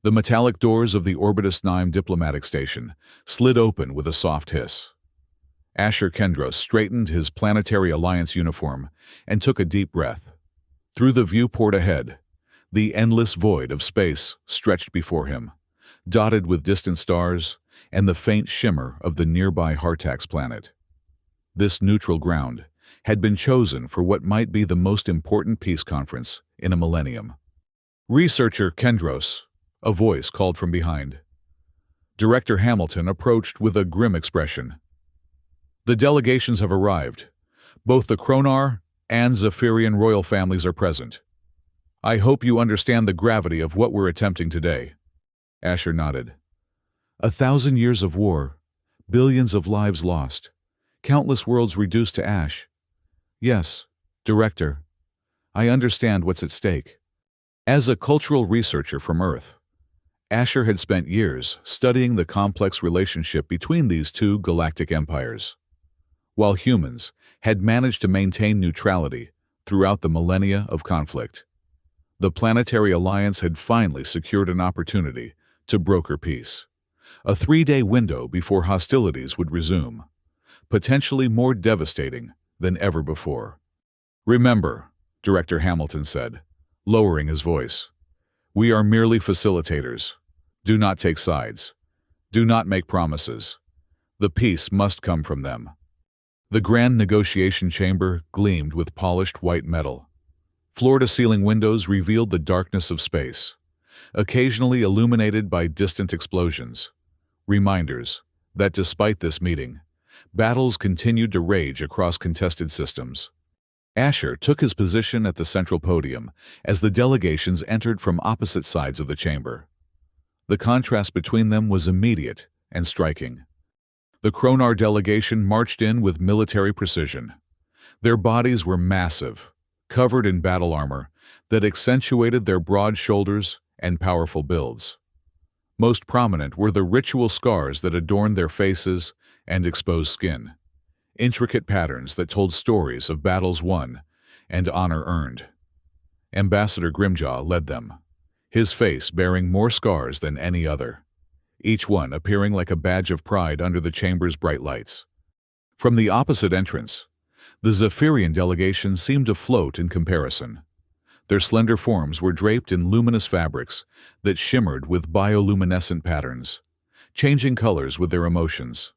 The metallic doors of the Orbitus 9 diplomatic station slid open with a soft hiss. Asher Kendros straightened his Planetary Alliance uniform and took a deep breath. Through the viewport ahead, the endless void of space stretched before him, dotted with distant stars and the faint shimmer of the nearby Hartax planet. This neutral ground had been chosen for what might be the most important peace conference in a millennium. "Researcher Kendros," a voice called from behind. Director Hamilton approached with a grim expression. "The delegations have arrived. Both the Kronar and Zephyrian royal families are present. I hope you understand the gravity of what we're attempting today." Asher nodded. 1,000 years of war, billions of lives lost, countless worlds reduced to ash. Yes, Director, I understand what's at stake. As a cultural researcher from Earth, Asher had spent years studying the complex relationship between these two galactic empires. While humans had managed to maintain neutrality throughout the millennia of conflict, the Planetary Alliance had finally secured an opportunity to broker peace. A 3-day window before hostilities would resume, potentially more devastating than ever before. "Remember," Director Hamilton said, lowering his voice, "we are merely facilitators. Do not take sides. Do not make promises. The peace must come from them." The grand negotiation chamber gleamed with polished white metal. Floor-to-ceiling windows revealed the darkness of space, occasionally illuminated by distant explosions, reminders that despite this meeting, battles continued to rage across contested systems. Asher took his position at the central podium as the delegations entered from opposite sides of the chamber. The contrast between them was immediate and striking. The Kronar delegation marched in with military precision. Their bodies were massive, covered in battle armor that accentuated their broad shoulders and powerful builds. Most prominent were the ritual scars that adorned their faces and exposed skin, intricate patterns that told stories of battles won and honor earned. Ambassador Grimjaw led them, his face bearing more scars than any other, each one appearing like a badge of pride under the chamber's bright lights. From the opposite entrance, the Zephyrian delegation seemed to float in comparison. Their slender forms were draped in luminous fabrics that shimmered with bioluminescent patterns, changing colors with their emotions.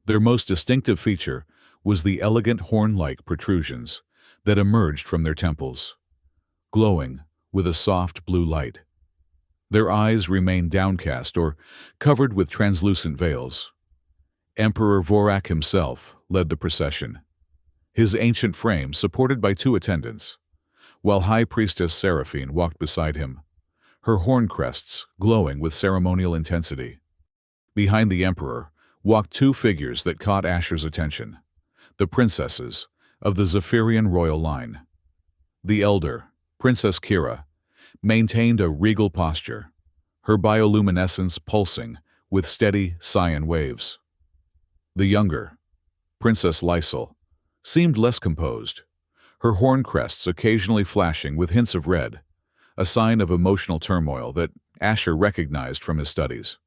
Their most distinctive feature was the elegant horn-like protrusions that emerged from their temples, glowing with a soft blue light. Their eyes remained downcast or covered with translucent veils. Emperor Vorak himself led the procession, his ancient frame supported by 2 attendants, while High Priestess Seraphine walked beside him, her horn crests glowing with ceremonial intensity. Behind the Emperor walked 2 figures that caught Asher's attention, the princesses of the Zephyrian royal line. The elder, Princess Kira, maintained a regal posture, her bioluminescence pulsing with steady cyan waves. The younger, Princess Lysel, seemed less composed, her horn crests occasionally flashing with hints of red, a sign of emotional turmoil that Asher recognized from his studies.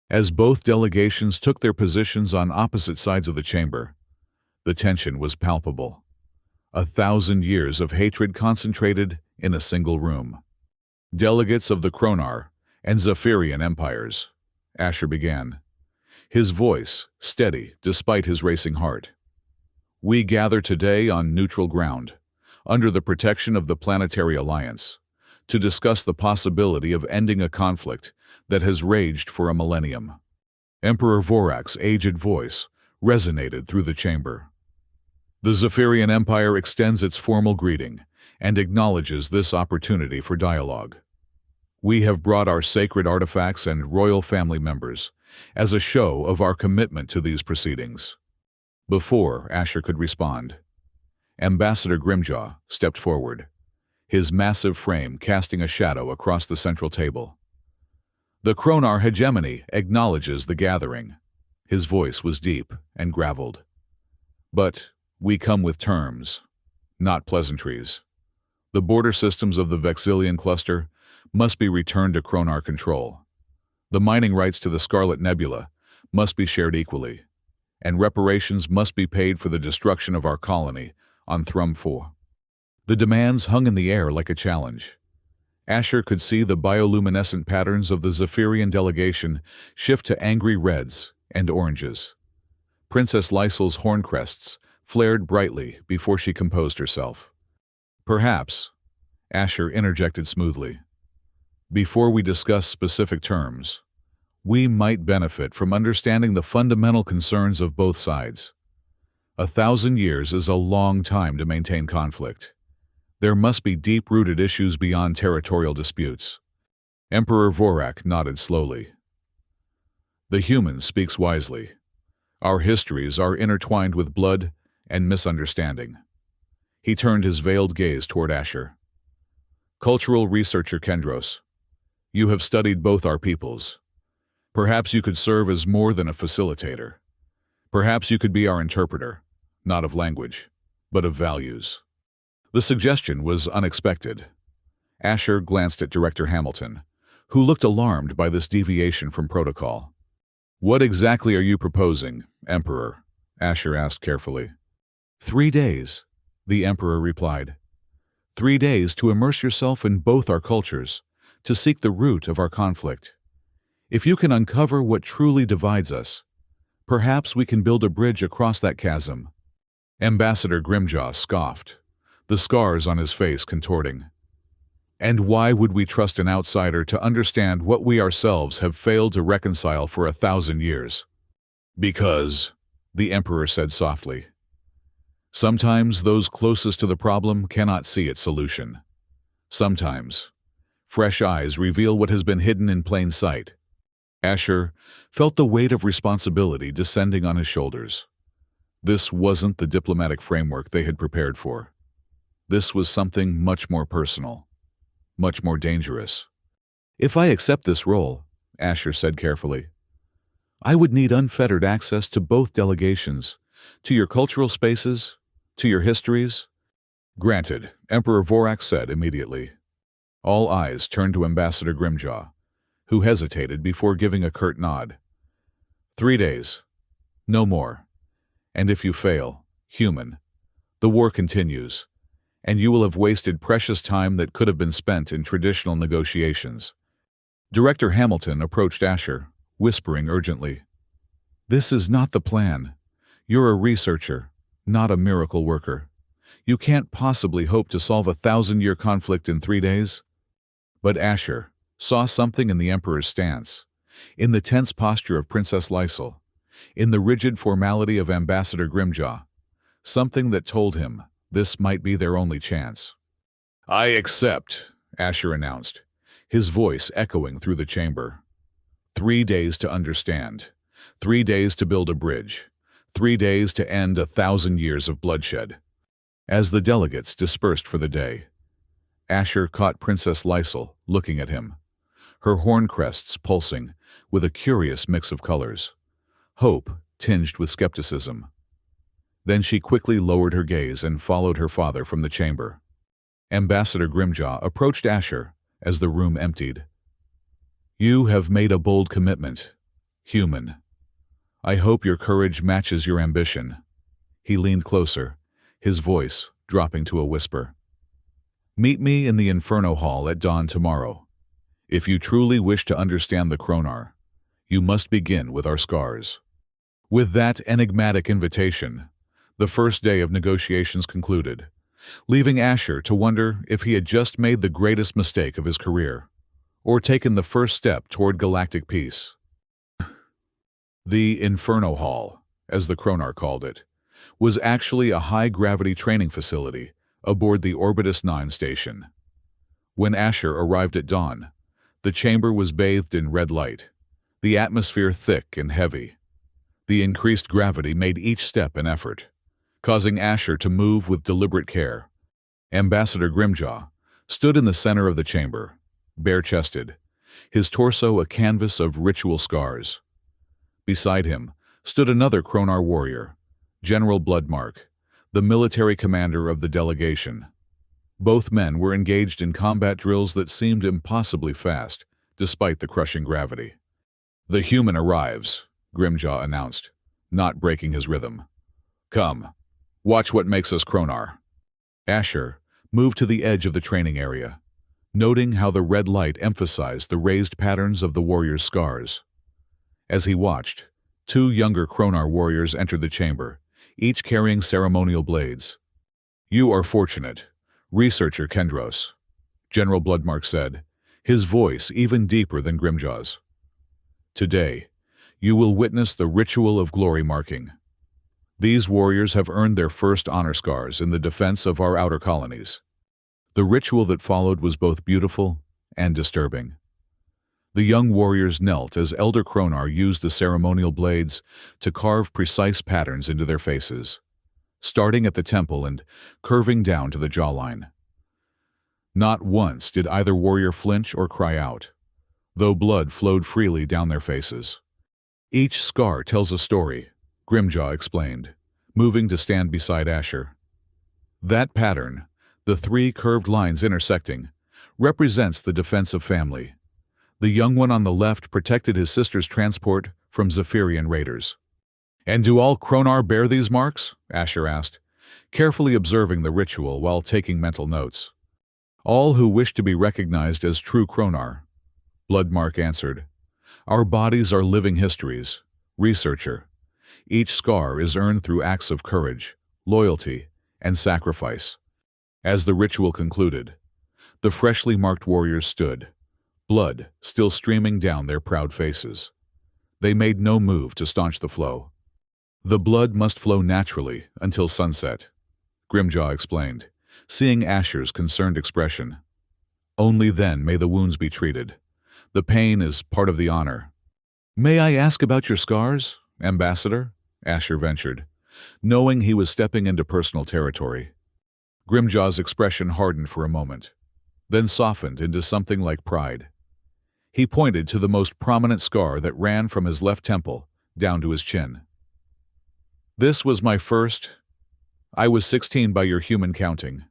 As both delegations took their positions on opposite sides of the chamber, the tension was palpable. 1,000 years of hatred concentrated in a single room. "Delegates of the Kronar and Zephyrian empires," Asher began, his voice steady despite his racing heart. "We gather today on neutral ground, under the protection of the Planetary Alliance, to discuss the possibility of ending a conflict that has raged for a millennium." Emperor Vorak's aged voice resonated through the chamber. "The Zephyrian Empire extends its formal greeting and acknowledges this opportunity for dialogue. We have brought our sacred artifacts and royal family members as a show of our commitment to these proceedings." Before Asher could respond, Ambassador Grimjaw stepped forward, his massive frame casting a shadow across the central table. "The Kronar hegemony acknowledges the gathering." His voice was deep and graveled. "But we come with terms, not pleasantries. The border systems of the Vexillian cluster must be returned to Kronar control. The mining rights to the Scarlet Nebula must be shared equally, and reparations must be paid for the destruction of our colony on Thrum 4. The demands hung in the air like a challenge. Asher could see the bioluminescent patterns of the Zephyrian delegation shift to angry reds and oranges. Princess Lysel's horn crests flared brightly before she composed herself. "Perhaps," Asher interjected smoothly, "before we discuss specific terms, we might benefit from understanding the fundamental concerns of both sides. 1,000 years is a long time to maintain conflict. There must be deep-rooted issues beyond territorial disputes." Emperor Vorak nodded slowly. "The human speaks wisely. Our histories are intertwined with blood and misunderstanding." He turned his veiled gaze toward Asher. "Cultural researcher Kendros, you have studied both our peoples. Perhaps you could serve as more than a facilitator. Perhaps you could be our interpreter, not of language, but of values." The suggestion was unexpected. Asher glanced at Director Hamilton, who looked alarmed by this deviation from protocol. "What exactly are you proposing, Emperor?" Asher asked carefully. 3 days, the Emperor replied. 3 days to immerse yourself in both our cultures, to seek the root of our conflict. If you can uncover what truly divides us, perhaps we can build a bridge across that chasm." Ambassador Grimjaw scoffed, the scars on his face contorting. "And why would we trust an outsider to understand what we ourselves have failed to reconcile for 1,000 years? Because," the Emperor said softly, "sometimes those closest to the problem cannot see its solution. Sometimes fresh eyes reveal what has been hidden in plain sight." Asher felt the weight of responsibility descending on his shoulders. This wasn't the diplomatic framework they had prepared for. This was something much more personal, much more dangerous. "If I accept this role," Asher said carefully, "I would need unfettered access to both delegations, to your cultural spaces, to your histories." "Granted," Emperor Vorak said immediately. All eyes turned to Ambassador Grimjaw, who hesitated before giving a curt nod. 3 days. No more. And if you fail, human, the war continues, and you will have wasted precious time that could have been spent in traditional negotiations. Director Hamilton approached Asher, whispering urgently, "This is not the plan. You're a researcher, not a miracle worker. You can't possibly hope to solve a 1,000-year conflict in 3 days." But Asher saw something in the Emperor's stance, in the tense posture of Princess Lysel, in the rigid formality of Ambassador Grimjaw, something that told him this might be their only chance. "I accept," Asher announced, his voice echoing through the chamber. 3 days to understand, 3 days to build a bridge, 3 days to end 1,000 years of bloodshed. As the delegates dispersed for the day, Asher caught Princess Lysel looking at him, her horn crests pulsing with a curious mix of colors, hope tinged with skepticism. Then she quickly lowered her gaze and followed her father from the chamber. Ambassador Grimjaw approached Asher as the room emptied. "You have made a bold commitment, human. I hope your courage matches your ambition." He leaned closer, his voice dropping to a whisper. "Meet me in the Inferno Hall at dawn tomorrow. If you truly wish to understand the Kronar, you must begin with our scars." With that enigmatic invitation, the first day of negotiations concluded, leaving Asher to wonder if he had just made the greatest mistake of his career, or taken the first step toward galactic peace. The Inferno Hall, as the Kronar called it, was actually a high-gravity training facility aboard the Orbitus 9 station. When Asher arrived at dawn, the chamber was bathed in red light, the atmosphere thick and heavy. The increased gravity made each step an effort, causing Asher to move with deliberate care. Ambassador Grimjaw stood in the center of the chamber, bare-chested, his torso a canvas of ritual scars. Beside him stood another Kronar warrior, General Bloodmark, the military commander of the delegation. Both men were engaged in combat drills that seemed impossibly fast, despite the crushing gravity. "The human arrives," Grimjaw announced, not breaking his rhythm. "Come, watch what makes us Kronar." Asher moved to the edge of the training area, noting how the red light emphasized the raised patterns of the warrior's scars. As he watched, two younger Kronar warriors entered the chamber, each carrying ceremonial blades. "You are fortunate, Researcher Kendros," General Bloodmark said, his voice even deeper than Grimjaw's. "Today, you will witness the ritual of glory marking. These warriors have earned their first honor scars in the defense of our outer colonies." The ritual that followed was both beautiful and disturbing. The young warriors knelt as Elder Kronar used the ceremonial blades to carve precise patterns into their faces, starting at the temple and curving down to the jawline. Not once did either warrior flinch or cry out, though blood flowed freely down their faces. "Each scar tells a story," Grimjaw explained, moving to stand beside Asher. "That pattern, the three curved lines intersecting, represents the defense of family. The young one on the left protected his sister's transport from Zephyrian raiders." "And do all Kronar bear these marks?" Asher asked, carefully observing the ritual while taking mental notes. "All who wish to be recognized as true Kronar," Bloodmark answered. "Our bodies are living histories, Researcher. Each scar is earned through acts of courage, loyalty, and sacrifice." As the ritual concluded, the freshly marked warriors stood, blood still streaming down their proud faces. They made no move to staunch the flow. "The blood must flow naturally until sunset," Grimjaw explained, seeing Asher's concerned expression. "Only then may the wounds be treated. The pain is part of the honor." "May I ask about your scars, Ambassador?" Asher ventured, knowing he was stepping into personal territory. Grimjaw's expression hardened for a moment, then softened into something like pride. He pointed to the most prominent scar that ran from his left temple down to his chin. "This was my first. I was 16 by your human counting.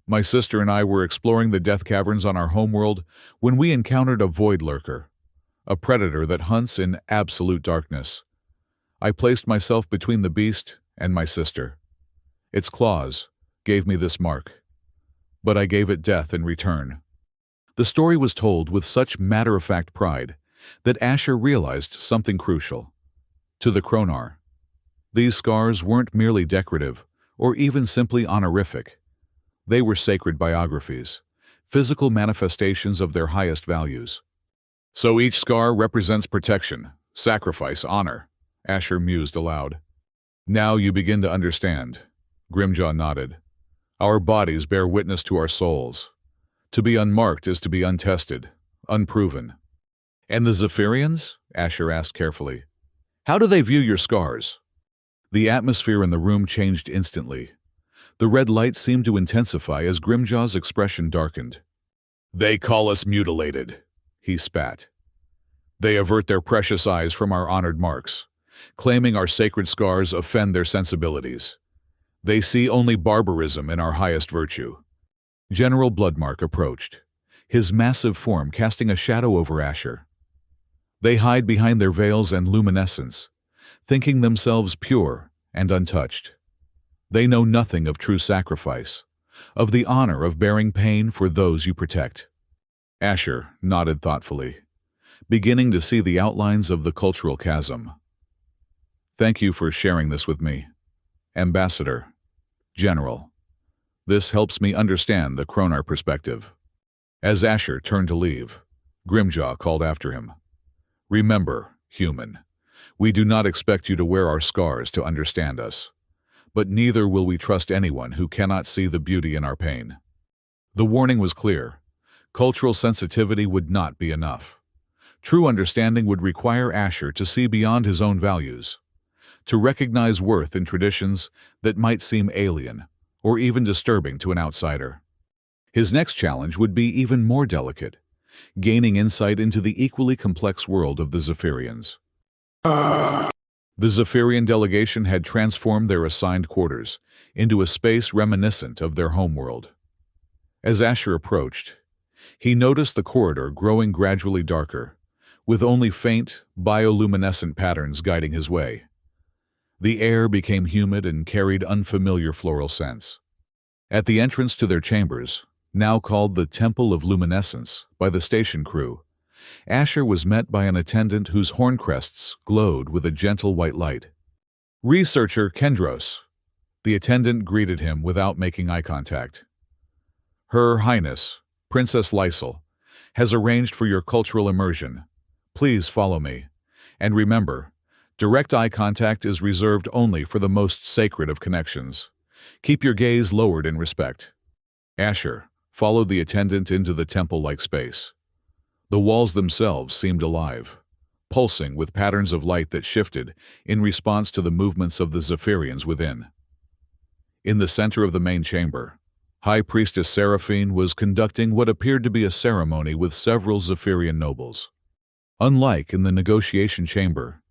My sister and I were exploring the death caverns on our homeworld when we encountered a void lurker, a predator that hunts in absolute darkness. I placed myself between the beast and my sister. Its claws gave me this mark, but I gave it death in return." The story was told with such matter-of-fact pride that Asher realized something crucial. To the Kronar, these scars weren't merely decorative or even simply honorific. They were sacred biographies, physical manifestations of their highest values. "So each scar represents protection, sacrifice, honor," Asher mused aloud. "Now you begin to understand," Grimjaw nodded. "Our bodies bear witness to our souls. To be unmarked is to be untested, unproven." "And the Zephyrians?" Asher asked carefully. "How do they view your scars?" The atmosphere in the room changed instantly. The red light seemed to intensify as Grimjaw's expression darkened. "They call us mutilated," he spat. "They avert their precious eyes from our honored marks, claiming our sacred scars offend their sensibilities. They see only barbarism in our highest virtue." General Bloodmark approached, his massive form casting a shadow over Asher. "They hide behind their veils and luminescence, thinking themselves pure and untouched. They know nothing of true sacrifice, of the honor of bearing pain for those you protect." Asher nodded thoughtfully, beginning to see the outlines of the cultural chasm. "Thank you for sharing this with me, Ambassador, General. This helps me understand the Kronar perspective." As Asher turned to leave, Grimjaw called after him. "Remember, human, we do not expect you to wear our scars to understand us, but neither will we trust anyone who cannot see the beauty in our pain." The warning was clear. Cultural sensitivity would not be enough. True understanding would require Asher to see beyond his own values, to recognize worth in traditions that might seem alien or even disturbing to an outsider. His next challenge would be even more delicate, gaining insight into the equally complex world of the Zephyrians. The Zephyrian delegation had transformed their assigned quarters into a space reminiscent of their homeworld. As Asher approached, he noticed the corridor growing gradually darker, with only faint, bioluminescent patterns guiding his way. The air became humid and carried unfamiliar floral scents. At the entrance to their chambers, now called the Temple of Luminescence by the station crew, Asher was met by an attendant whose horn crests glowed with a gentle white light. "Researcher Kendros." The attendant greeted him without making eye contact. "Her Highness, Princess Lysel, has arranged for your cultural immersion. Please follow me. And remember, direct eye contact is reserved only for the most sacred of connections. Keep your gaze lowered in respect." Asher followed the attendant into the temple-like space. The walls themselves seemed alive, pulsing with patterns of light that shifted in response to the movements of the Zephyrians within. In the center of the main chamber, High Priestess Seraphine was conducting what appeared to be a ceremony with several Zephyrian nobles. Unlike in the negotiation chamber,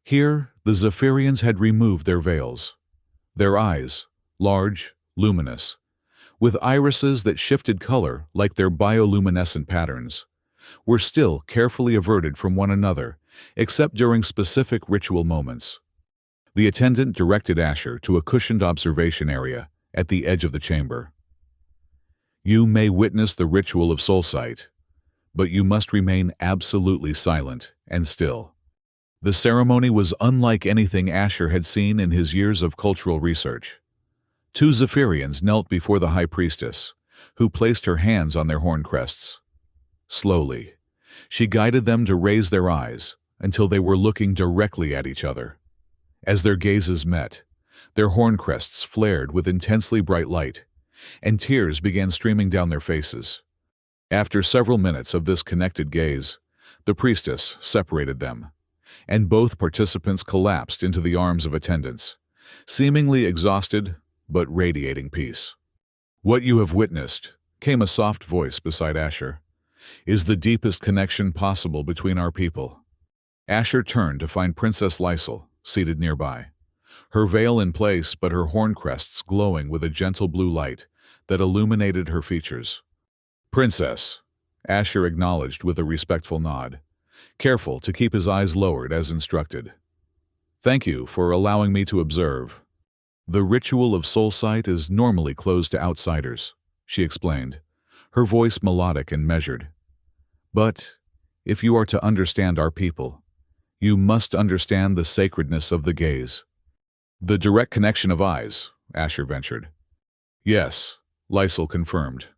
here the Zephyrians had removed their veils. Their eyes, large, luminous, with irises that shifted color like their bioluminescent patterns, were still carefully averted from one another, except during specific ritual moments. The attendant directed Asher to a cushioned observation area at the edge of the chamber. "You may witness the ritual of soul sight, but you must remain absolutely silent and still." The ceremony was unlike anything Asher had seen in his years of cultural research. Two Zephyrians knelt before the High Priestess, who placed her hands on their horn crests. Slowly, she guided them to raise their eyes until they were looking directly at each other. As their gazes met, their horn crests flared with intensely bright light, and tears began streaming down their faces. After several minutes of this connected gaze, the priestess separated them, and both participants collapsed into the arms of attendants, seemingly exhausted but radiating peace. "What you have witnessed," came a soft voice beside Asher, "is the deepest connection possible between our people." Asher turned to find Princess Lysel seated nearby, her veil in place but her horn crests glowing with a gentle blue light that illuminated her features. "Princess," Asher acknowledged with a respectful nod, careful to keep his eyes lowered as instructed. "Thank you for allowing me to observe. The ritual of soul sight is normally closed to outsiders," she explained, her voice melodic and measured. "But if you are to understand our people, you must understand the sacredness of the gaze." "The direct connection of eyes," Asher ventured. "Yes," Lysel confirmed.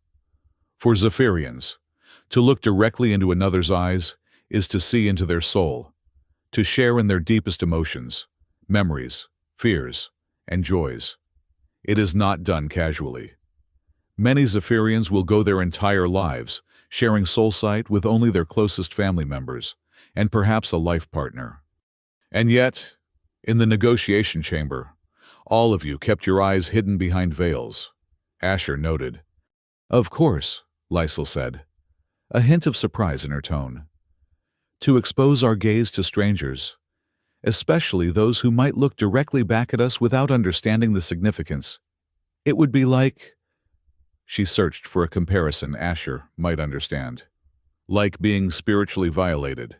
"For Zephyrians, to look directly into another's eyes is to see into their soul, to share in their deepest emotions, memories, fears, and joys. It is not done casually. Many Zephyrians will go their entire lives sharing soul sight with only their closest family members, and perhaps a life partner. And yet, in the negotiation chamber, all of you kept your eyes hidden behind veils," Asher noted. "Of course," Lysel said, a hint of surprise in her tone. "To expose our gaze to strangers, especially those who might look directly back at us without understanding the significance. It would be like—" She searched for a comparison Asher might understand. "Like being spiritually violated."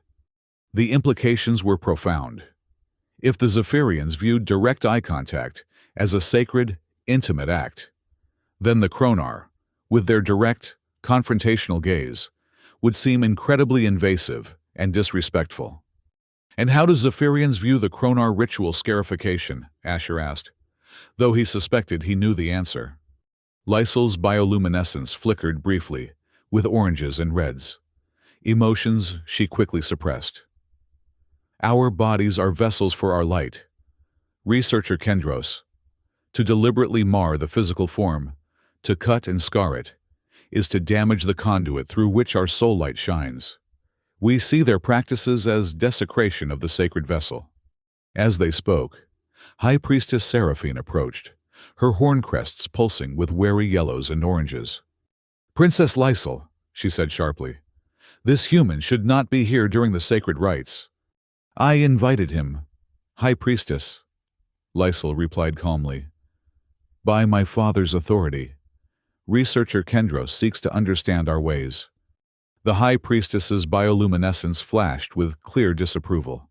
The implications were profound. If the Zephyrians viewed direct eye contact as a sacred, intimate act, then the Kronar, with their direct, confrontational gaze, would seem incredibly invasive and disrespectful. "And how do Zephyrians view the Kronar ritual scarification?" Asher asked, though he suspected he knew the answer. Lysel's bioluminescence flickered briefly, with oranges and reds. Emotions she quickly suppressed. "Our bodies are vessels for our light. Researcher Kendros, to deliberately mar the physical form, to cut and scar it, is to damage the conduit through which our soul light shines. We see their practices as desecration of the sacred vessel." As they spoke, High Priestess Seraphine approached, her horn crests pulsing with wary yellows and oranges. "Princess Lysel," she said sharply, "this human should not be here during the sacred rites." "I invited him, High Priestess," Lysel replied calmly. "By my father's authority. researcher Kendros seeks to understand our ways. The High Priestess's bioluminescence flashed with clear disapproval.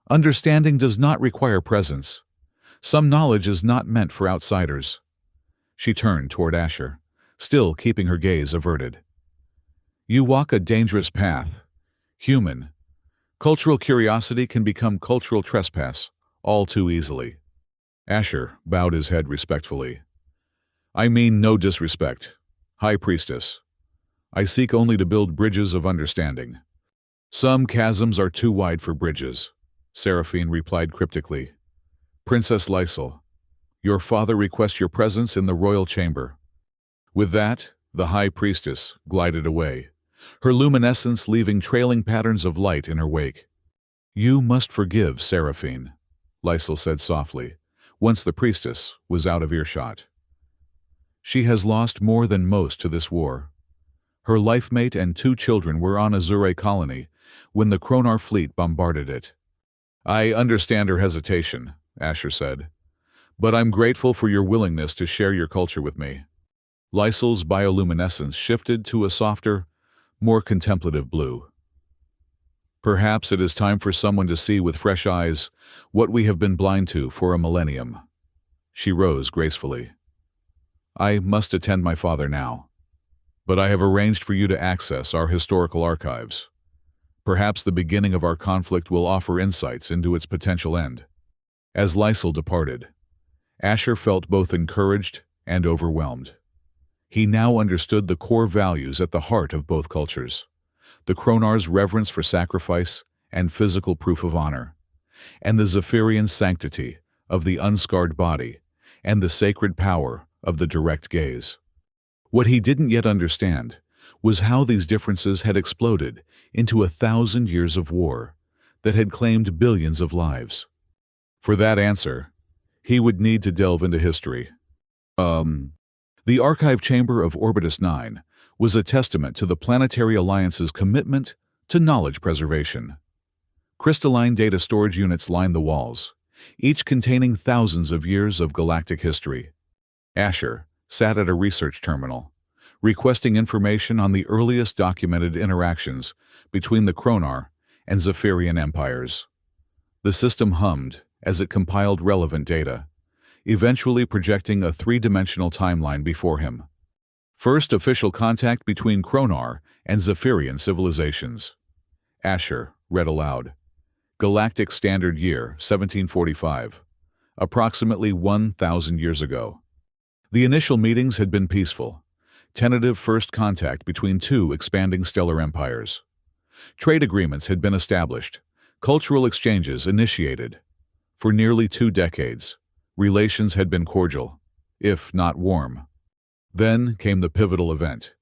Understanding does not require presence. Some knowledge is not meant for outsiders. She turned toward Asher, still keeping her gaze averted. You walk a dangerous path. Human. Cultural curiosity can become cultural trespass, all too easily. Asher bowed his head respectfully. I mean no disrespect. High Priestess. I seek only to build bridges of understanding. Some chasms are too wide for bridges, Seraphine replied cryptically. Princess Lysel, your father requests your presence in the royal chamber. With that, the High Priestess glided away, her luminescence leaving trailing patterns of light in her wake. You must forgive, Seraphine, Lysel said softly, once the priestess was out of earshot. She has lost more than most to this war. Her lifemate and 2 children were on Azure colony when the Kronar fleet bombarded it. I understand her hesitation, Asher said, but I'm grateful for your willingness to share your culture with me. Lysel's bioluminescence shifted to a softer, more contemplative blue. Perhaps it is time for someone to see with fresh eyes what we have been blind to for a millennium. She rose gracefully. I must attend my father now, but I have arranged for you to access our historical archives. Perhaps the beginning of our conflict will offer insights into its potential end. As Lysel departed, Asher felt both encouraged and overwhelmed. He now understood the core values at the heart of both cultures, the Kronar's reverence for sacrifice and physical proof of honor, and the Zephyrian sanctity of the unscarred body and the sacred power of the direct gaze. What he didn't yet understand was how these differences had exploded into 1,000 years of war that had claimed billions of lives. For that answer, he would need to delve into history. The archive chamber of Orbitus 9 was a testament to the Planetary Alliance's commitment to knowledge preservation. Crystalline data storage units lined the walls, each containing thousands of years of galactic history. Asher sat at a research terminal, requesting information on the earliest documented interactions between the Kronar and Zephyrian empires. The system hummed as it compiled relevant data, eventually projecting a 3-dimensional timeline before him. First official contact between Kronar and Zephyrian civilizations. Asher read aloud. Galactic Standard Year, 1745. Approximately 1,000 years ago. The initial meetings had been peaceful. Tentative first contact between 2 expanding stellar empires. Trade agreements had been established. Cultural exchanges initiated. For nearly 2 decades, relations had been cordial, if not warm. Then came the pivotal event.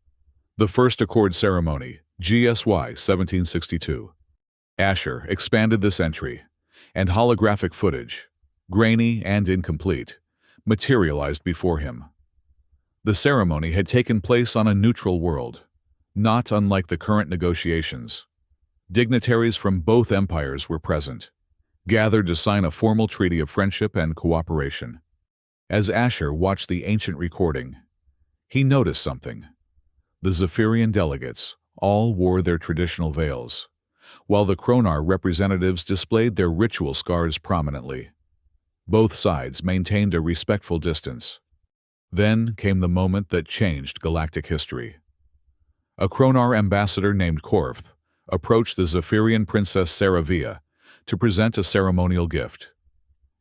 The First Accord Ceremony, GSY 1762. Asher expanded this entry, and holographic footage, grainy and incomplete, materialized before him. The ceremony had taken place on a neutral world, not unlike the current negotiations. Dignitaries from both empires were present, gathered to sign a formal treaty of friendship and cooperation. As Asher watched the ancient recording, he noticed something. The Zephyrian delegates all wore their traditional veils, while the Kronar representatives displayed their ritual scars prominently. Both sides maintained a respectful distance. Then came the moment that changed galactic history. A Kronar ambassador named Korth approached the Zephyrian princess Saravia to present a ceremonial gift.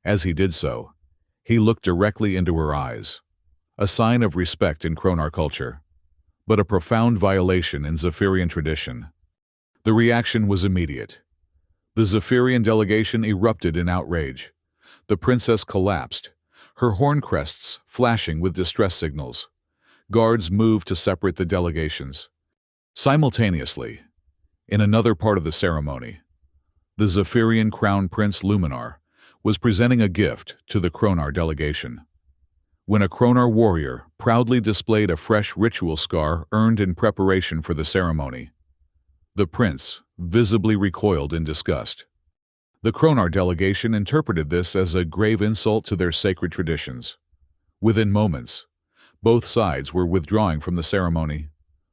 As he did so, he looked directly into her eyes, a sign of respect in Kronar culture, but a profound violation in Zephyrian tradition. The reaction was immediate. The Zephyrian delegation erupted in outrage. The princess collapsed, her horn crests flashing with distress signals. Guards moved to separate the delegations. Simultaneously, in another part of the ceremony, the Zephyrian Crown Prince Luminar was presenting a gift to the Kronar delegation. When a Kronar warrior proudly displayed a fresh ritual scar earned in preparation for the ceremony, the prince visibly recoiled in disgust. The Kronar delegation interpreted this as a grave insult to their sacred traditions. Within moments, Both sides were withdrawing from the ceremony.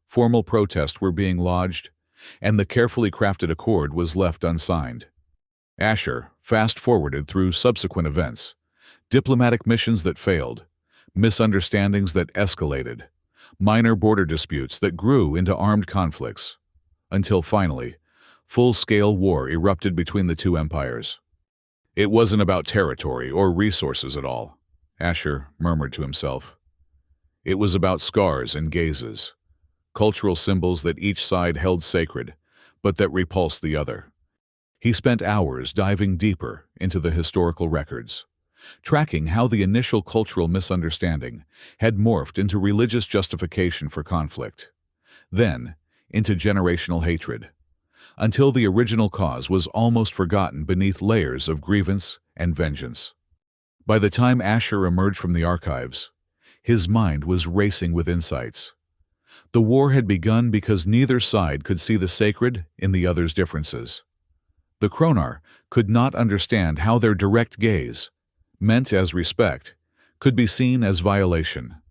Formal protests were being lodged, and the carefully crafted accord was left unsigned. Asher fast-forwarded through subsequent events, diplomatic missions that failed, misunderstandings that escalated, minor border disputes that grew into armed conflicts, until finally, full-scale war erupted between the two empires. It wasn't about territory or resources at all, Asher murmured to himself. It was about scars and gazes, cultural symbols that each side held sacred, but that repulsed the other. He spent hours diving deeper into the historical records, tracking how the initial cultural misunderstanding had morphed into religious justification for conflict, then into generational hatred, until the original cause was almost forgotten beneath layers of grievance and vengeance. By the time Asher emerged from the archives, his mind was racing with insights. The war had begun because neither side could see the sacred in the other's differences. The Kronar could not understand how their direct gaze, meant as respect, could be seen as violation.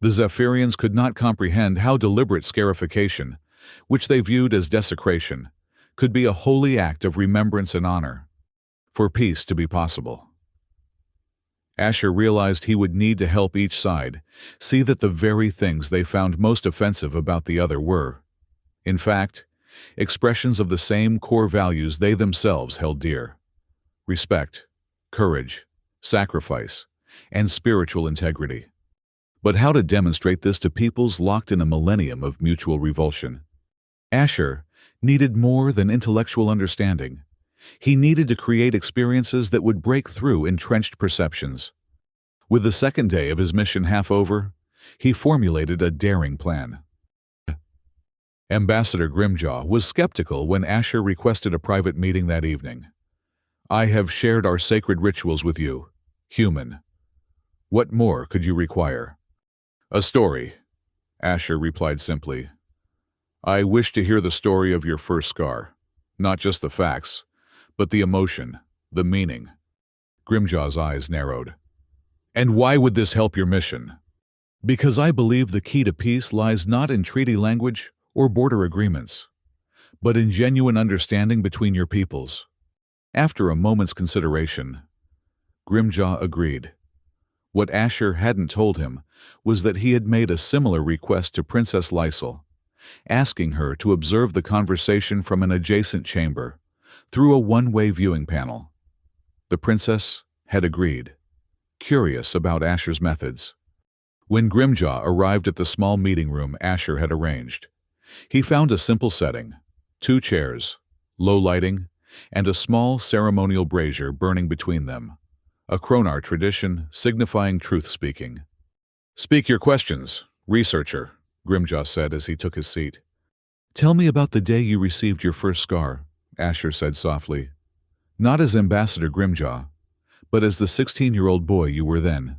The Zephyrians could not comprehend how deliberate scarification, which they viewed as desecration, could be a holy act of remembrance and honor, for peace to be possible. Asher realized he would need to help each side see that the very things they found most offensive about the other were, in fact, expressions of the same core values they themselves held dear: respect, courage, sacrifice, and spiritual integrity. But how to demonstrate this to peoples locked in a millennium of mutual revulsion? Asher needed more than intellectual understanding. He needed to create experiences that would break through entrenched perceptions. With the second day of his mission half over, he formulated a daring plan. Ambassador Grimjaw was skeptical when Asher requested a private meeting that evening. "I have shared our sacred rituals with you, human. What more could you require?" "A story," Asher replied simply. "I wish to hear the story of your first scar, not just the facts, but the emotion, the meaning." Grimjaw's eyes narrowed. "And why would this help your mission?" "Because I believe the key to peace lies not in treaty language or border agreements, but in genuine understanding between your peoples." After a moment's consideration, Grimjaw agreed. What Asher hadn't told him was that he had made a similar request to Princess Lysel, asking her to observe the conversation from an adjacent chamber, through a one-way viewing panel. The princess had agreed, curious about Asher's methods. When Grimjaw arrived at the small meeting room Asher had arranged, he found a simple setting: 2 chairs, low lighting, and a small ceremonial brazier burning between them, a Kronar tradition signifying truth-speaking. "Speak your questions, researcher," Grimjaw said as he took his seat. "Tell me about the day you received your first scar," Asher said softly. "Not as Ambassador Grimjaw, but as the 16-year-old boy you were then."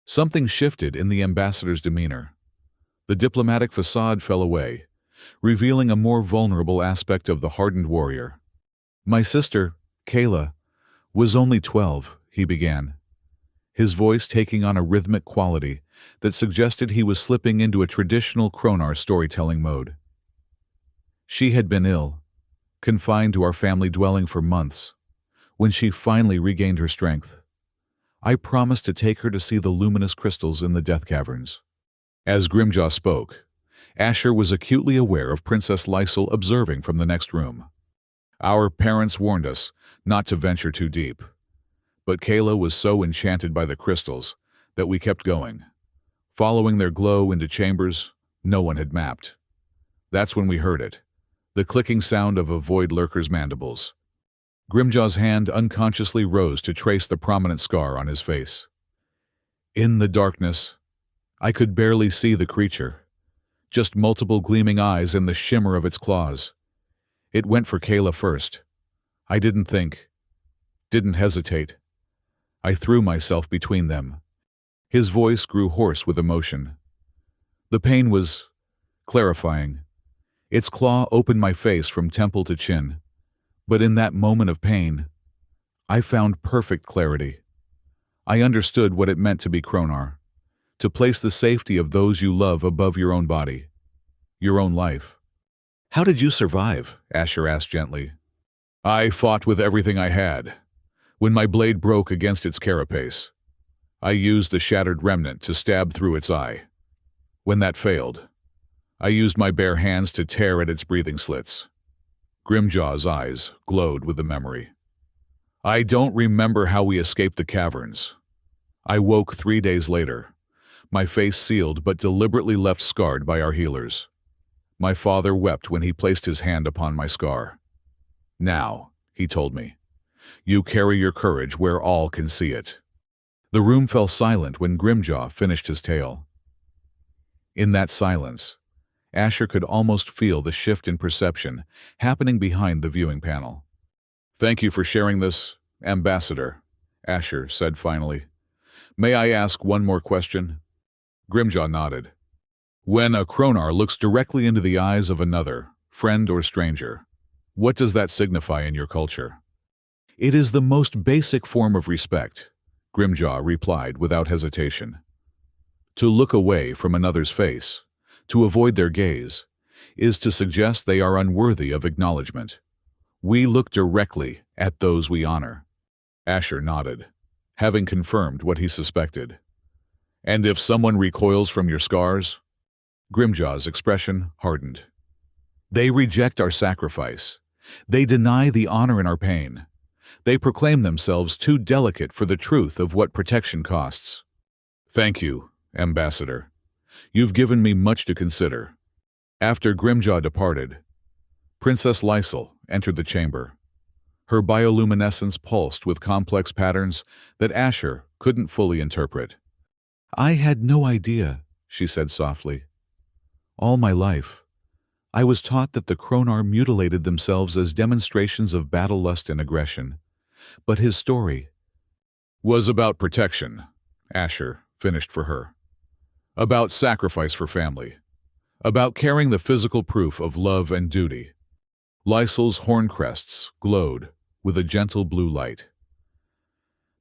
Something shifted in the ambassador's demeanor. The diplomatic facade fell away, revealing a more vulnerable aspect of the hardened warrior. "My sister, Kayla, was only 12, he began, his voice taking on a rhythmic quality that suggested he was slipping into a traditional Kronar storytelling mode. "She had been ill, confined to our family dwelling for months. When she finally regained her strength, I promised to take her to see the luminous crystals in the Death Caverns." As Grimjaw spoke, Asher was acutely aware of Princess Lysel observing from the next room. "Our parents warned us not to venture too deep, but Kayla was so enchanted by the crystals that we kept going, following their glow into chambers no one had mapped. That's when we heard it, the clicking sound of a void lurker's mandibles." Grimjaw's hand unconsciously rose to trace the prominent scar on his face. "In the darkness, I could barely see the creature, just multiple gleaming eyes and the shimmer of its claws. It went for Kayla first. I didn't think, didn't hesitate. I threw myself between them." His voice grew hoarse with emotion. "The pain was clarifying. Its claw opened my face from temple to chin. But in that moment of pain, I found perfect clarity. I understood what it meant to be Kronar, to place the safety of those you love above your own body, your own life. How did you survive? Asher asked gently. I fought with everything I had. When my blade broke against its carapace, I used the shattered remnant to stab through its eye. When that failed, I used my bare hands to tear at its breathing slits. Grimjaw's eyes glowed with the memory. I don't remember how we escaped the caverns. I woke 3 days later, my face sealed but deliberately left scarred by our healers. My father wept when he placed his hand upon my scar. Now, he told me, you carry your courage where all can see it. The room fell silent when Grimjaw finished his tale. In that silence, Asher could almost feel the shift in perception happening behind the viewing panel. Thank you for sharing this, Ambassador, Asher said finally. May I ask one more question? Grimjaw nodded. When a Kronar looks directly into the eyes of another, friend or stranger, what does that signify in your culture? It is the most basic form of respect, Grimjaw replied without hesitation. To look away from another's face, to avoid their gaze, is to suggest they are unworthy of acknowledgement. We look directly at those we honor. Asher nodded, having confirmed what he suspected. And if someone recoils from your scars? Grimjaw's expression hardened. They reject our sacrifice. They deny the honor in our pain. They proclaim themselves too delicate for the truth of what protection costs. Thank you, Ambassador. You've given me much to consider. After Grimjaw departed, Princess Lysel entered the chamber. Her bioluminescence pulsed with complex patterns that Asher couldn't fully interpret. I had no idea, she said softly. All my life, I was taught that the Kronar mutilated themselves as demonstrations of battle lust and aggression. But his story was about protection, Asher finished for her. About sacrifice for family. About carrying the physical proof of love and duty. Lysel's horn crests glowed with a gentle blue light.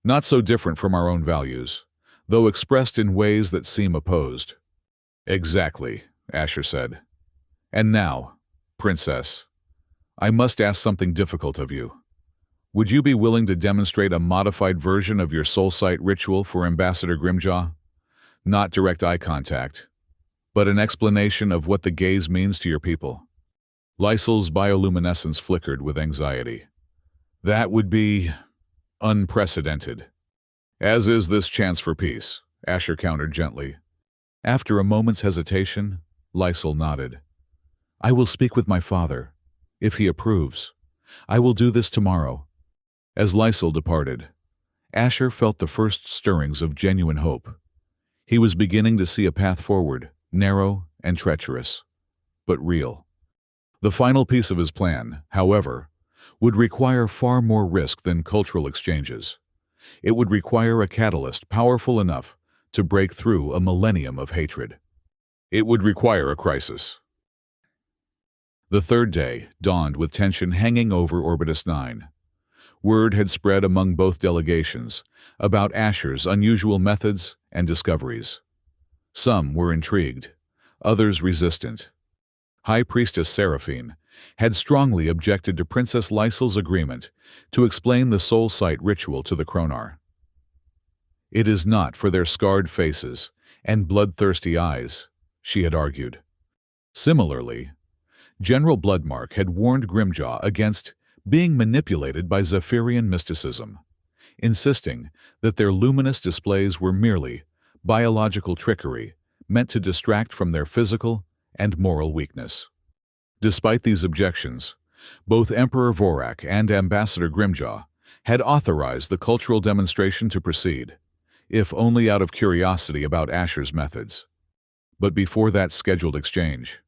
Not so different from our own values, though expressed in ways that seem opposed. Exactly, Asher said. And now, Princess, I must ask something difficult of you. Would you be willing to demonstrate a modified version of your soul sight ritual for Ambassador Grimjaw? Not direct eye contact, but an explanation of what the gaze means to your people. Lysel's bioluminescence flickered with anxiety. That would be unprecedented. As is this chance for peace, Asher countered gently. After a moment's hesitation, Lysel nodded. I will speak with my father. If he approves, I will do this tomorrow. As Lysel departed, Asher felt the first stirrings of genuine hope. He was beginning to see a path forward, narrow and treacherous, but real. The final piece of his plan, however, would require far more risk than cultural exchanges. It would require a catalyst powerful enough to break through a millennium of hatred. It would require a crisis. The third day dawned with tension hanging over Orbitus 9. Word had spread among both delegations about Asher's unusual methods and discoveries. Some were intrigued, others resistant. High Priestess Seraphine had strongly objected to Princess Lysel's agreement to explain the soul sight ritual to the Kronar. It is not for their scarred faces and bloodthirsty eyes, she had argued. Similarly, General Bloodmark had warned Grimjaw against being manipulated by Zephyrian mysticism, insisting that their luminous displays were merely biological trickery meant to distract from their physical and moral weakness. Despite these objections, both Emperor Vorak and Ambassador Grimjaw had authorized the cultural demonstration to proceed, if only out of curiosity about Asher's methods. But before that scheduled exchange,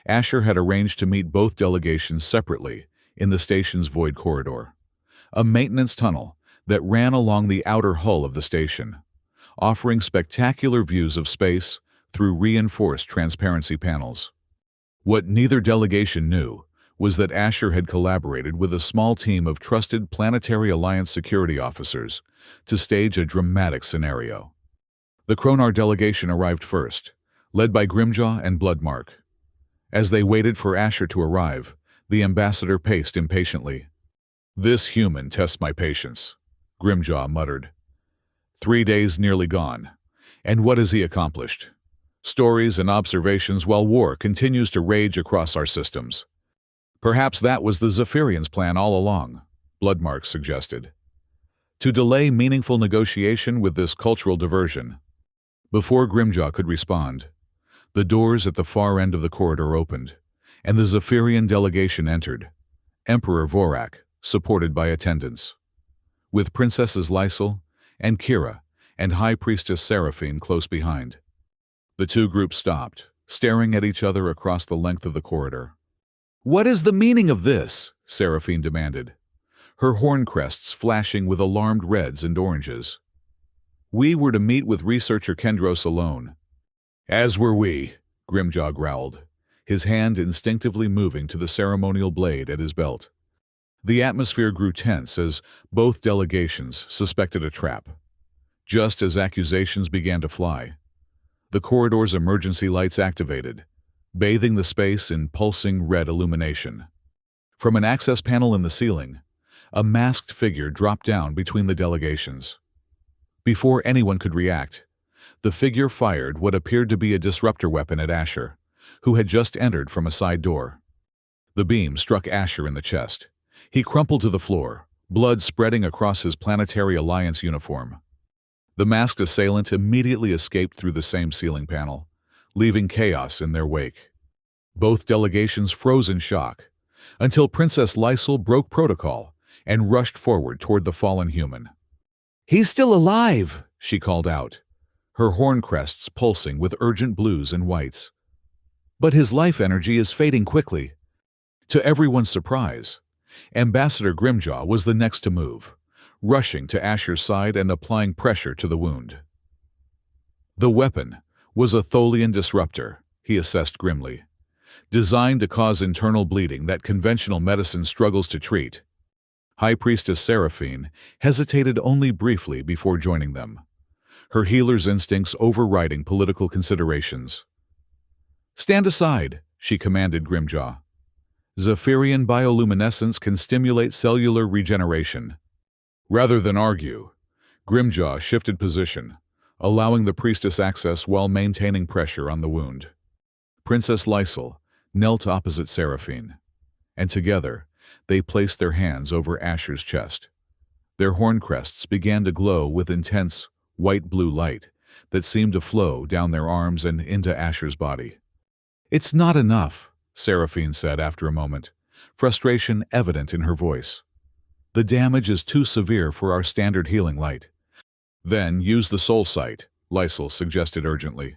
Asher had arranged to meet both delegations separately in the station's void corridor, a maintenance tunnel that ran along the outer hull of the station, offering spectacular views of space through reinforced transparency panels. What neither delegation knew was that Asher had collaborated with a small team of trusted Planetary Alliance security officers to stage a dramatic scenario. The Kronar delegation arrived first, led by Grimjaw and Bloodmark. As they waited for Asher to arrive, the ambassador paced impatiently. "This human tests my patience," Grimjaw muttered. 3 days nearly gone, and what has he accomplished? Stories and observations while war continues to rage across our systems. Perhaps that was the Zephyrians' plan all along, Bloodmark suggested. To delay meaningful negotiation with this cultural diversion. Before Grimjaw could respond, the doors at the far end of the corridor opened, and the Zephyrian delegation entered, Emperor Vorak, supported by attendants. With Princesses Lysel and Kira and High Priestess Seraphine close behind. The two groups stopped, staring at each other across the length of the corridor. "What is the meaning of this?" Seraphine demanded, her horn crests flashing with alarmed reds and oranges. "We were to meet with researcher Kendros alone." "As were we," Grimjaw growled, his hand instinctively moving to the ceremonial blade at his belt. The atmosphere grew tense as both delegations suspected a trap. Just as accusations began to fly, the corridor's emergency lights activated, bathing the space in pulsing red illumination. From an access panel in the ceiling, a masked figure dropped down between the delegations. Before anyone could react, the figure fired what appeared to be a disruptor weapon at Asher, who had just entered from a side door. The beam struck Asher in the chest. He crumpled to the floor, blood spreading across his Planetary Alliance uniform. The masked assailant immediately escaped through the same ceiling panel, leaving chaos in their wake. Both delegations froze in shock, until Princess Lysel broke protocol and rushed forward toward the fallen human. "He's still alive!" she called out, her horn crests pulsing with urgent blues and whites. But his life energy is fading quickly. To everyone's surprise, Ambassador Grimjaw was the next to move, rushing to Asher's side and applying pressure to the wound. The weapon was a Tholian disruptor, he assessed grimly, designed to cause internal bleeding that conventional medicine struggles to treat. High Priestess Seraphine hesitated only briefly before joining them, her healer's instincts overriding political considerations. "Stand aside," she commanded Grimjaw. "Zephyrian bioluminescence can stimulate cellular regeneration." Rather than argue, Grimjaw shifted position, allowing the priestess access while maintaining pressure on the wound. Princess Lysel knelt opposite Seraphine, and together they placed their hands over Asher's chest. Their horn crests began to glow with intense, white-blue light that seemed to flow down their arms and into Asher's body. "It's not enough," Seraphine said after a moment, frustration evident in her voice. "The damage is too severe for our standard healing light." "Then use the soul sight," Lysel suggested urgently.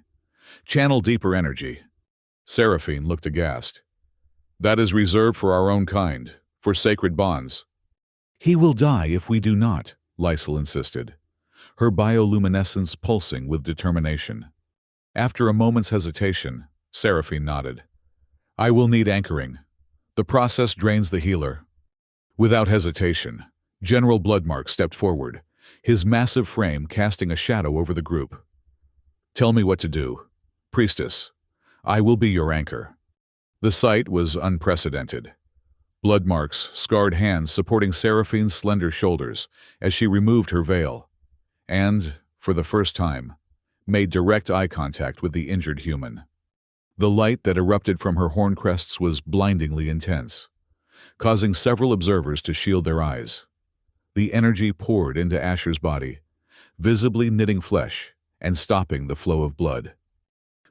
"Channel deeper energy." Seraphine looked aghast. "That is reserved for our own kind, for sacred bonds." "He will die if we do not," Lysel insisted, her bioluminescence pulsing with determination. After a moment's hesitation, Seraphine nodded. "I will need anchoring. The process drains the healer." Without hesitation, General Bloodmark stepped forward, his massive frame casting a shadow over the group. "Tell me what to do. Priestess, I will be your anchor." The sight was unprecedented. Bloodmark's scarred hands supporting Seraphine's slender shoulders as she removed her veil, and, for the first time, made direct eye contact with the injured human. The light that erupted from her horn crests was blindingly intense, causing several observers to shield their eyes. The energy poured into Asher's body, visibly knitting flesh and stopping the flow of blood.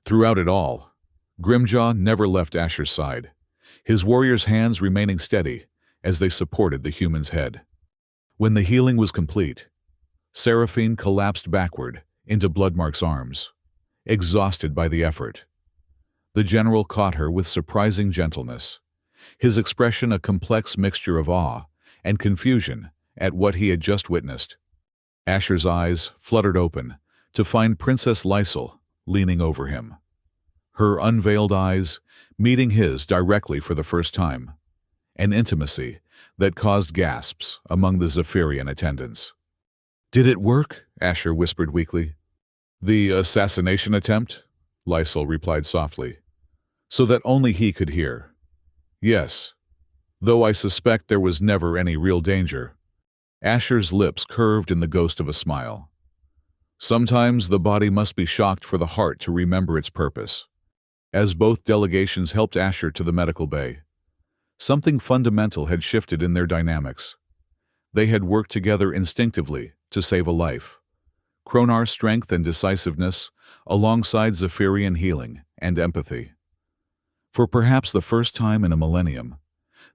Throughout it all, Grimjaw never left Asher's side, his warrior's hands remaining steady as they supported the human's head. When the healing was complete, Seraphine collapsed backward into Bloodmark's arms, exhausted by the effort. The general caught her with surprising gentleness, his expression a complex mixture of awe and confusion at what he had just witnessed. Asher's eyes fluttered open to find Princess Lysel leaning over him, her unveiled eyes meeting his directly for the first time, an intimacy that caused gasps among the Zephyrian attendants. "Did it work?" Asher whispered weakly. The assassination attempt? Lysol replied softly, so that only he could hear. Yes, though I suspect there was never any real danger. Asher's lips curved in the ghost of a smile. Sometimes the body must be shocked for the heart to remember its purpose. As both delegations helped Asher to the medical bay, something fundamental had shifted in their dynamics. They had worked together instinctively to save a life. Kronar's strength and decisiveness, alongside Zephyrian healing and empathy. For perhaps the first time in a millennium,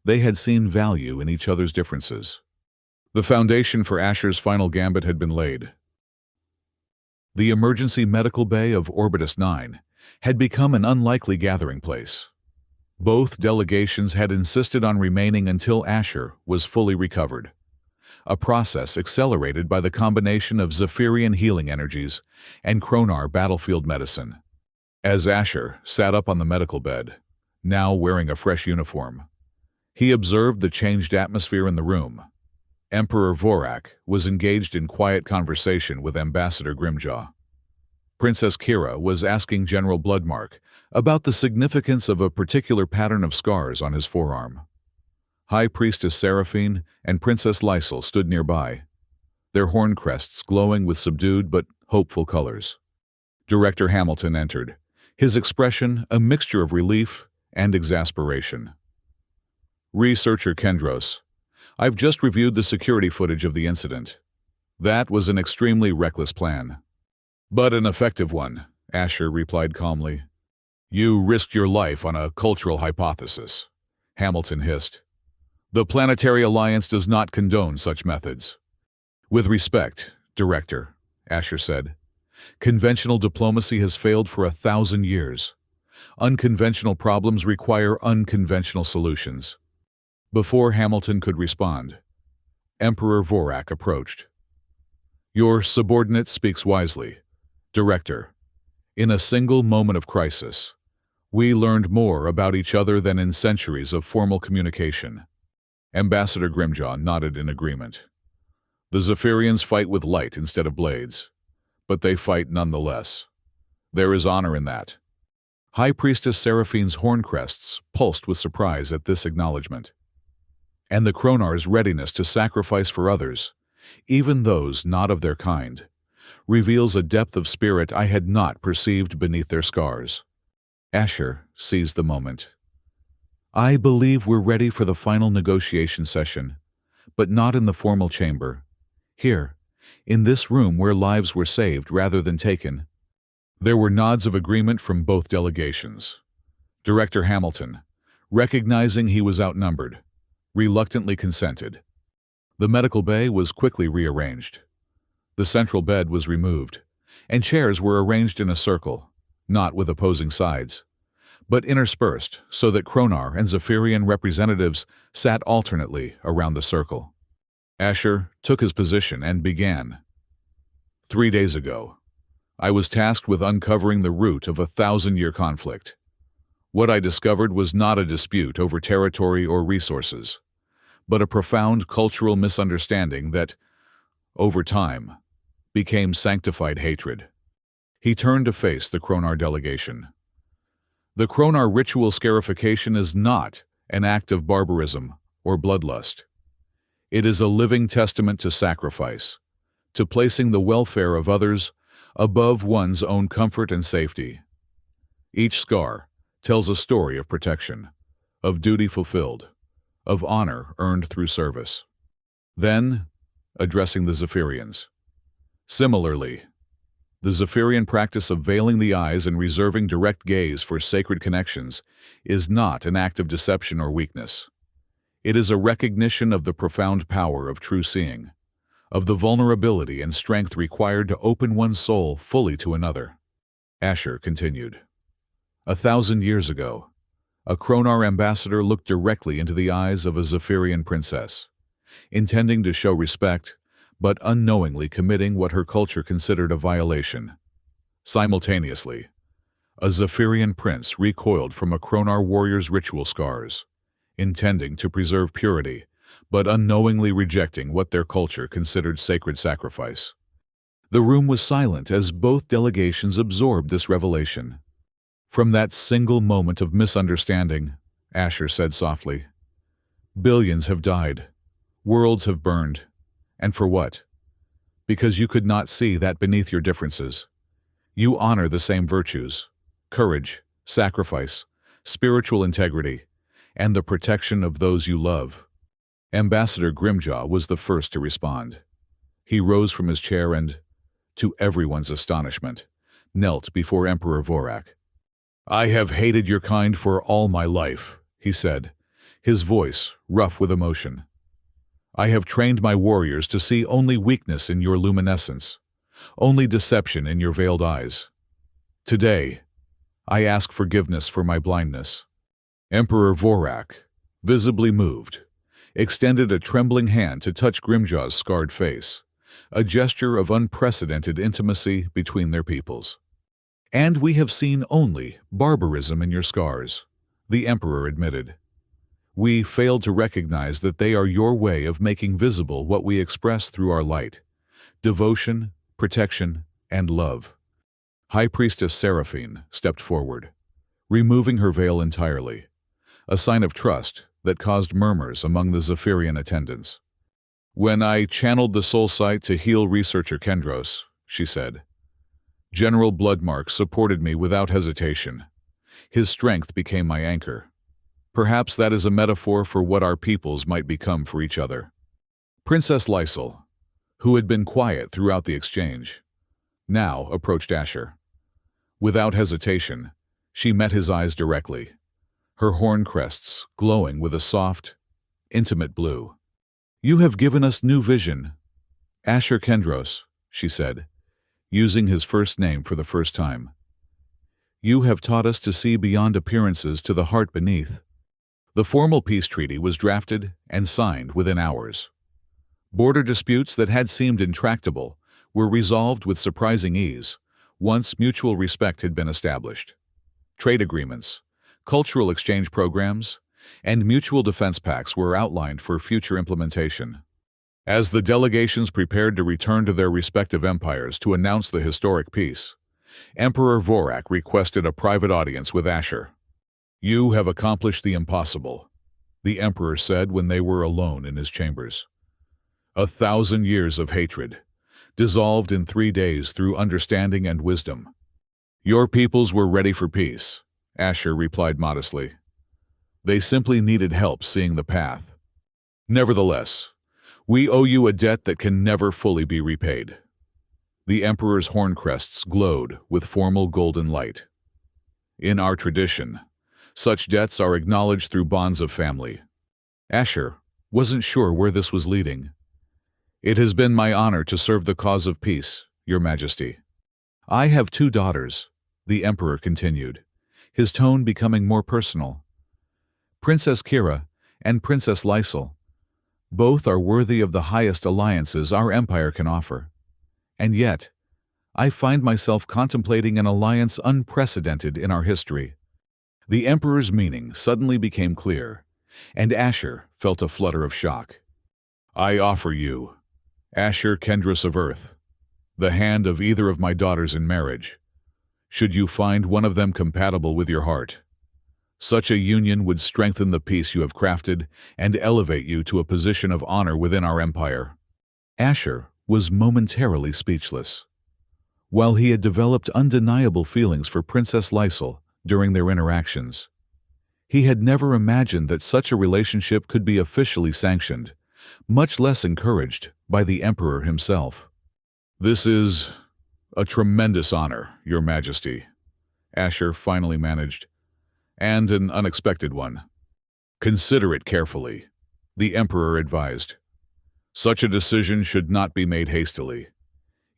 they had seen value in each other's differences. The foundation for Asher's final gambit had been laid. The emergency medical bay of Orbitus 9 had become an unlikely gathering place. Both delegations had insisted on remaining until Asher was fully recovered, a process accelerated by the combination of Zephyrian healing energies and Kronar battlefield medicine. As Asher sat up on the medical bed, now wearing a fresh uniform, he observed the changed atmosphere in the room. Emperor Vorak was engaged in quiet conversation with Ambassador Grimjaw. Princess Kira was asking General Bloodmark about the significance of a particular pattern of scars on his forearm. High Priestess Seraphine and Princess Lysol stood nearby, their horn crests glowing with subdued but hopeful colors. Director Hamilton entered, his expression a mixture of relief and exasperation. Researcher Kendros, I've just reviewed the security footage of the incident. That was an extremely reckless plan. But an effective one, Asher replied calmly. You risked your life on a cultural hypothesis, Hamilton hissed. The Planetary Alliance does not condone such methods. With respect, Director, Asher said, conventional diplomacy has failed for 1,000 years. Unconventional problems require unconventional solutions. Before Hamilton could respond, Emperor Vorak approached. Your subordinate speaks wisely, Director. In a single moment of crisis, we learned more about each other than in centuries of formal communication. Ambassador Grimjaw nodded in agreement. The Zephyrians fight with light instead of blades, but they fight nonetheless. There is honor in that. High Priestess Seraphine's horn crests pulsed with surprise at this acknowledgement. And the Kronar's readiness to sacrifice for others, even those not of their kind, reveals a depth of spirit I had not perceived beneath their scars. Asher seized the moment. I believe we're ready for the final negotiation session, but not in the formal chamber. Here, in this room where lives were saved rather than taken. There were nods of agreement from both delegations. Director Hamilton, recognizing he was outnumbered, reluctantly consented. The medical bay was quickly rearranged. The central bed was removed, and chairs were arranged in a circle, not with opposing sides, but interspersed so that Kronar and Zephyrian representatives sat alternately around the circle. Asher took his position and began. 3 days ago, I was tasked with uncovering the root of a 1,000-year conflict. What I discovered was not a dispute over territory or resources, but a profound cultural misunderstanding that, over time, became sanctified hatred. He turned to face the Kronar delegation. The Kronar ritual scarification is not an act of barbarism or bloodlust. It is a living testament to sacrifice, to placing the welfare of others above one's own comfort and safety. Each scar tells a story of protection, of duty fulfilled, of honor earned through service. Then, addressing the Zephyrians. Similarly, the Zephyrian practice of veiling the eyes and reserving direct gaze for sacred connections is not an act of deception or weakness. It is a recognition of the profound power of true seeing, of the vulnerability and strength required to open one's soul fully to another. Asher continued. 1,000 years ago, a Kronar ambassador looked directly into the eyes of a Zephyrian princess, intending to show respect, but unknowingly committing what her culture considered a violation. Simultaneously, a Zephyrian prince recoiled from a Kronar warrior's ritual scars, intending to preserve purity, but unknowingly rejecting what their culture considered sacred sacrifice. The room was silent as both delegations absorbed this revelation. "From that single moment of misunderstanding," Asher said softly, "billions have died, worlds have burned. And for what? Because you could not see that beneath your differences. You honor the same virtues: courage, sacrifice, spiritual integrity, and the protection of those you love." Ambassador Grimjaw was the first to respond. He rose from his chair and, to everyone's astonishment, knelt before Emperor Vorak. "I have hated your kind for all my life," he said, his voice rough with emotion. "I have trained my warriors to see only weakness in your luminescence, only deception in your veiled eyes. Today, I ask forgiveness for my blindness." Emperor Vorak, visibly moved, extended a trembling hand to touch Grimjaw's scarred face, a gesture of unprecedented intimacy between their peoples. "And we have seen only barbarism in your scars," the Emperor admitted. "We failed to recognize that they are your way of making visible what we express through our light: devotion, protection, and love." High Priestess Seraphine stepped forward, removing her veil entirely, a sign of trust that caused murmurs among the Zephyrian attendants. "When I channeled the soul sight to heal researcher Kendros," she said, "General Bloodmark supported me without hesitation. His strength became my anchor. Perhaps that is a metaphor for what our peoples might become for each other." Princess Lysel, who had been quiet throughout the exchange, now approached Asher. Without hesitation, she met his eyes directly, her horn crests glowing with a soft, intimate blue. "You have given us new vision, Asher Kendros," she said, using his first name for the first time. "You have taught us to see beyond appearances to the heart beneath." The formal peace treaty was drafted and signed within hours. Border disputes that had seemed intractable were resolved with surprising ease once mutual respect had been established. Trade agreements, cultural exchange programs, and mutual defense pacts were outlined for future implementation. As the delegations prepared to return to their respective empires to announce the historic peace, Emperor Vorak requested a private audience with Asher. "You have accomplished the impossible," the Emperor said when they were alone in his chambers. 1,000 years of hatred, dissolved in 3 days through understanding and wisdom. "Your peoples were ready for peace," Asher replied modestly. "They simply needed help seeing the path. Nevertheless, we owe you a debt that can never fully be repaid." The Emperor's horn crests glowed with formal golden light. "In our tradition, such debts are acknowledged through bonds of family." Asher wasn't sure where this was leading. "It has been my honor to serve the cause of peace, Your Majesty." "I have 2 daughters," the Emperor continued, his tone becoming more personal. "Princess Kira and Princess Lysel. Both are worthy of the highest alliances our empire can offer. And yet, I find myself contemplating an alliance unprecedented in our history." The Emperor's meaning suddenly became clear, and Asher felt a flutter of shock. "I offer you, Asher Kendros of Earth, the hand of either of my daughters in marriage, should you find one of them compatible with your heart. Such a union would strengthen the peace you have crafted and elevate you to a position of honor within our empire." Asher was momentarily speechless. While he had developed undeniable feelings for Princess Lysel during their interactions, he had never imagined that such a relationship could be officially sanctioned, much less encouraged by the Emperor himself. "This is a tremendous honor, Your Majesty," Asher finally managed, "and an unexpected one. Consider it carefully," the Emperor advised. "Such a decision should not be made hastily,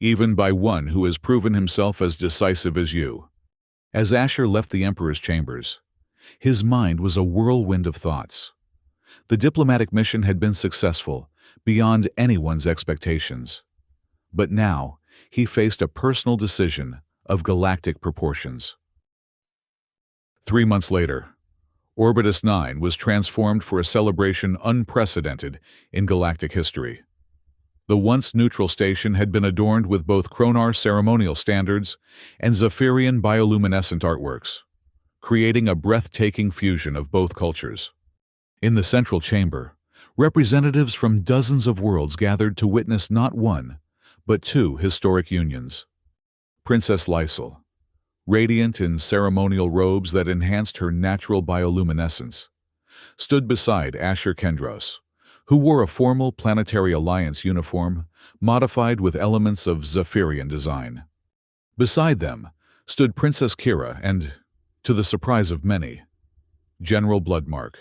even by one who has proven himself as decisive as you." As Asher left the Emperor's chambers, his mind was a whirlwind of thoughts. The diplomatic mission had been successful, beyond anyone's expectations. But now, he faced a personal decision of galactic proportions. 3 months later, Orbitus 9 was transformed for a celebration unprecedented in galactic history. The once neutral station had been adorned with both Kronar ceremonial standards and Zephyrian bioluminescent artworks, creating a breathtaking fusion of both cultures. In the central chamber, representatives from dozens of worlds gathered to witness not one, but two historic unions. Princess Lysel, radiant in ceremonial robes that enhanced her natural bioluminescence, stood beside Asher Kendros, who wore a formal Planetary Alliance uniform modified with elements of Zephyrian design. Beside them stood Princess Kira and, to the surprise of many, General Bloodmark.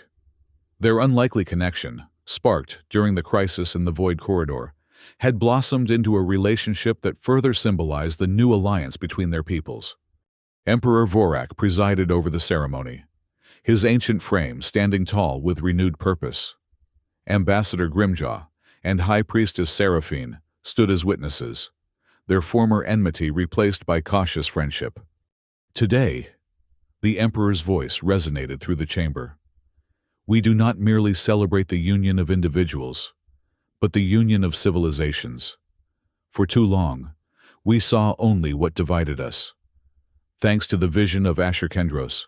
Their unlikely connection, sparked during the crisis in the Void Corridor, had blossomed into a relationship that further symbolized the new alliance between their peoples. Emperor Vorak presided over the ceremony, his ancient frame standing tall with renewed purpose. Ambassador Grimjaw and High Priestess Seraphine stood as witnesses, their former enmity replaced by cautious friendship. Today, the Emperor's voice resonated through the chamber. We do not merely celebrate the union of individuals, but the union of civilizations. For too long, we saw only what divided us. Thanks to the vision of Asher Kendros,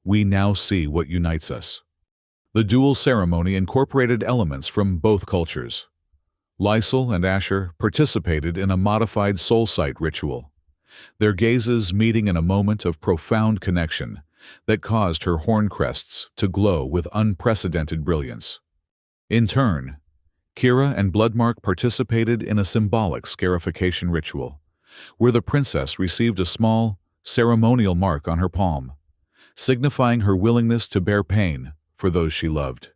we now see what unites us. The dual ceremony incorporated elements from both cultures. Lysel and Asher participated in a modified soul sight ritual, their gazes meeting in a moment of profound connection that caused her horn crests to glow with unprecedented brilliance. In turn, Kira and Bloodmark participated in a symbolic scarification ritual, where the princess received a small, ceremonial mark on her palm, signifying her willingness to bear pain for those she loved,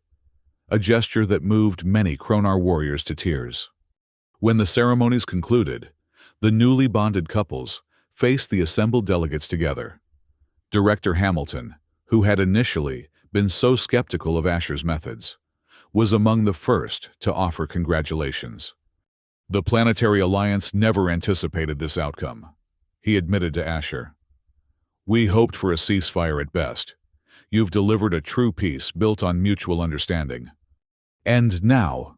a gesture that moved many Kronar warriors to tears. When the ceremonies concluded, the newly bonded couples faced the assembled delegates together. Director Hamilton, who had initially been so skeptical of Asher's methods, was among the first to offer congratulations. The Planetary Alliance never anticipated this outcome, he admitted to Asher. We hoped for a ceasefire at best. You've delivered a true peace built on mutual understanding. And now,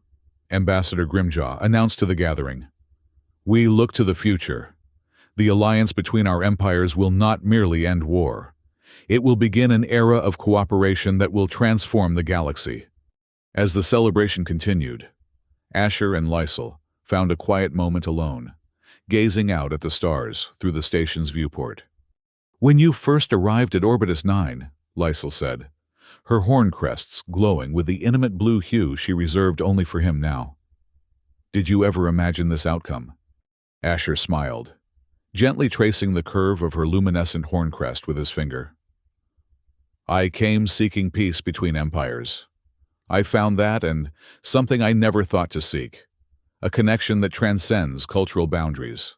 Ambassador Grimjaw announced to the gathering, we look to the future. The alliance between our empires will not merely end war. It will begin an era of cooperation that will transform the galaxy. As the celebration continued, Asher and Lysel found a quiet moment alone, gazing out at the stars through the station's viewport. When you first arrived at Orbitus 9, Lysel said, her horn crests glowing with the intimate blue hue she reserved only for him now. Did you ever imagine this outcome? Asher smiled, gently tracing the curve of her luminescent horn crest with his finger. I came seeking peace between empires. I found that and something I never thought to seek, a connection that transcends cultural boundaries.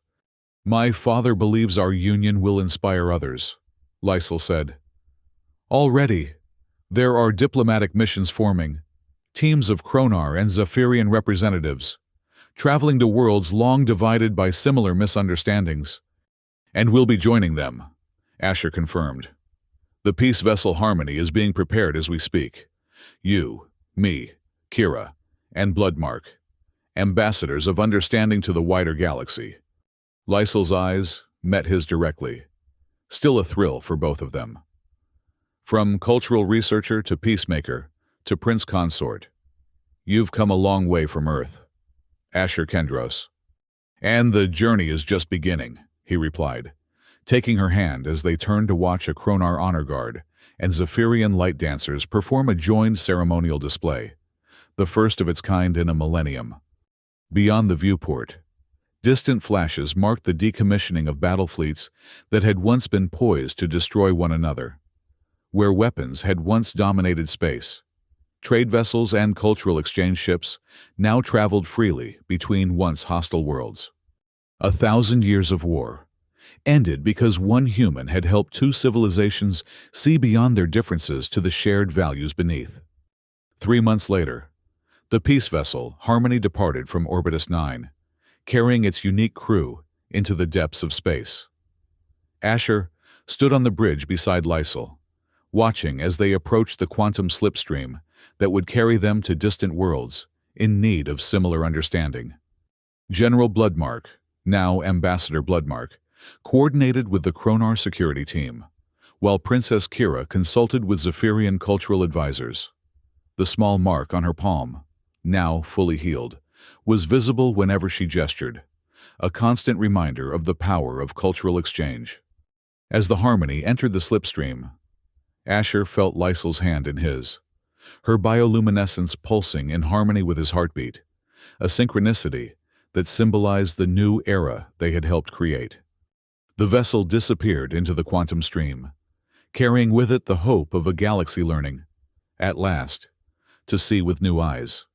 My father believes our union will inspire others, Lysel said. Already, there are diplomatic missions forming, teams of Kronar and Zephyrian representatives, traveling to worlds long divided by similar misunderstandings. And we'll be joining them, Asher confirmed. The peace vessel Harmony is being prepared as we speak. You, me, Kira, and Bloodmark, ambassadors of understanding to the wider galaxy. Lysel's eyes met his directly, still a thrill for both of them. From cultural researcher to peacemaker to prince consort, you've come a long way from Earth, Asher Kendros. And the journey is just beginning, he replied, taking her hand as they turned to watch a Kronar honor guard and Zephyrian light dancers perform a joined ceremonial display, the first of its kind in a millennium. Beyond the viewport, distant flashes marked the decommissioning of battle fleets that had once been poised to destroy one another. Where weapons had once dominated space, trade vessels and cultural exchange ships now traveled freely between once hostile worlds. 1,000 years of war ended because one human had helped two civilizations see beyond their differences to the shared values beneath. 3 months later, the peace vessel Harmony departed from Orbitus 9, carrying its unique crew into the depths of space. Asher stood on the bridge beside Lysel, watching as they approached the quantum slipstream that would carry them to distant worlds in need of similar understanding. General Bloodmark, now Ambassador Bloodmark, coordinated with the Kronar security team, while Princess Kira consulted with Zephyrian cultural advisors. The small mark on her palm, now fully healed, was visible whenever she gestured, a constant reminder of the power of cultural exchange. As the Harmony entered the slipstream, Asher felt Lysel's hand in his, her bioluminescence pulsing in harmony with his heartbeat, a synchronicity that symbolized the new era they had helped create. The vessel disappeared into the quantum stream, carrying with it the hope of a galaxy learning, at last, to see with new eyes.